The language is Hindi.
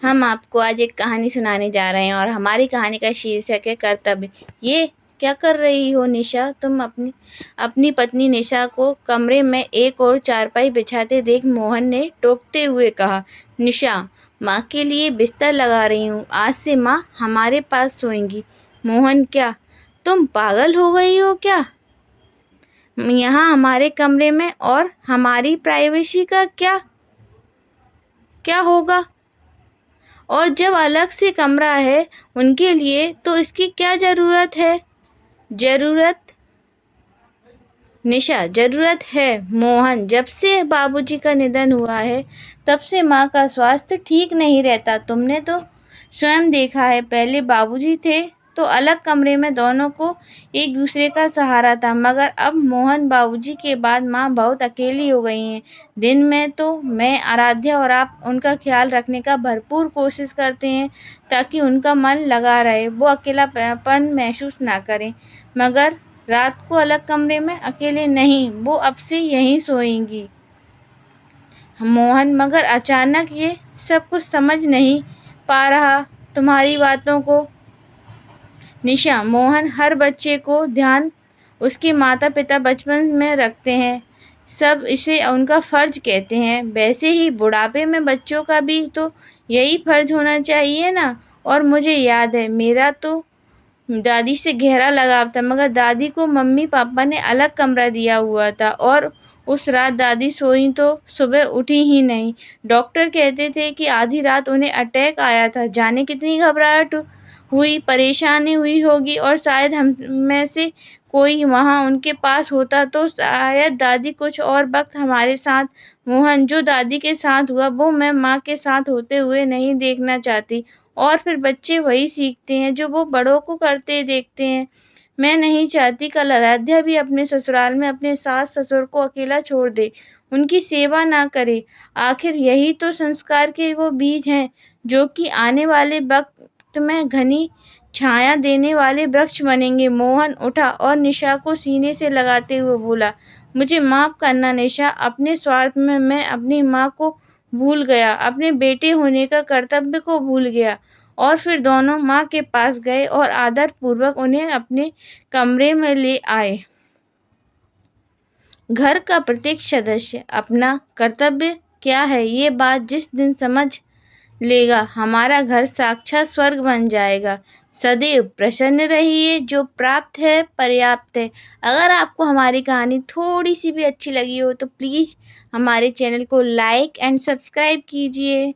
हम आपको आज एक कहानी सुनाने जा रहे हैं और हमारी कहानी का शीर्षक है कर्तव्य। ये क्या कर रही हो निशा? तुम अपनी अपनी पत्नी निशा को कमरे में एक और चारपाई बिछाते देख मोहन ने टोकते हुए कहा। निशा, माँ के लिए बिस्तर लगा रही हूँ। आज से माँ हमारे पास सोएंगी। मोहन, क्या तुम पागल हो गई हो क्या? यहाँ हमारे कमरे में, और हमारी प्राइवेसी का क्या क्या होगा? और जब अलग से कमरा है उनके लिए तो इसकी क्या ज़रूरत है? ज़रूरत निशा, ज़रूरत है मोहन। जब से बाबूजी का निधन हुआ है तब से माँ का स्वास्थ्य ठीक नहीं रहता। तुमने तो स्वयं देखा है। पहले बाबूजी थे तो अलग कमरे में दोनों को एक दूसरे का सहारा था, मगर अब मोहन बाबूजी के बाद माँ बहुत अकेली हो गई हैं। दिन में तो मैं, आराध्या और आप उनका ख्याल रखने का भरपूर कोशिश करते हैं ताकि उनका मन लगा रहे, वो अकेलापन महसूस ना करें। मगर रात को अलग कमरे में अकेले नहीं, वो अब से यहीं सोएंगी। मोहन, मगर अचानक ये सब कुछ समझ नहीं पा रहा तुम्हारी बातों को। निशा, मोहन हर बच्चे को ध्यान उसके माता पिता बचपन में रखते हैं। सब इसे उनका फर्ज कहते हैं। वैसे ही बुढ़ापे में बच्चों का भी तो यही फर्ज होना चाहिए ना। और मुझे याद है, मेरा तो दादी से गहरा लगाव था, मगर दादी को मम्मी पापा ने अलग कमरा दिया हुआ था और उस रात दादी सोई तो सुबह उठी ही नहीं। डॉक्टर कहते थे कि आधी रात उन्हें अटैक आया था। जाने कितनी घबराहट हुई, परेशानी हुई होगी, और शायद हम में से कोई वहाँ उनके पास होता तो शायद दादी कुछ और वक्त हमारे साथ। मोहन, जो दादी के साथ हुआ वो मैं माँ के साथ होते हुए नहीं देखना चाहती। और फिर बच्चे वही सीखते हैं जो वो बड़ों को करते देखते हैं। मैं नहीं चाहती कल आराध्या भी अपने ससुराल में अपने सास ससुर को अकेला छोड़ दे, उनकी सेवा ना करे। आखिर यही तो संस्कार के वो बीज हैं जो कि आने वाले वक्त में घनी छाया देने वाले वृक्ष बनेंगे। मोहन उठा और निशा को सीने से लगाते हुए बोला, मुझे माफ करना निशा, अपने स्वार्थ में मैं अपनी माँ को भूल गया, अपने बेटे होने का कर्तव्य को भूल गया। और फिर दोनों माँ के पास गए और आदरपूर्वक उन्हें अपने कमरे में ले आए। घर का प्रत्येक सदस्य अपना कर्तव्य क्या है, ये बात जिस दिन समझ लेगा, हमारा घर साक्षात स्वर्ग बन जाएगा। सदैव प्रसन्न रहिए, जो प्राप्त है पर्याप्त है। अगर आपको हमारी कहानी थोड़ी सी भी अच्छी लगी हो तो प्लीज़ हमारे चैनल को लाइक एंड सब्सक्राइब कीजिए।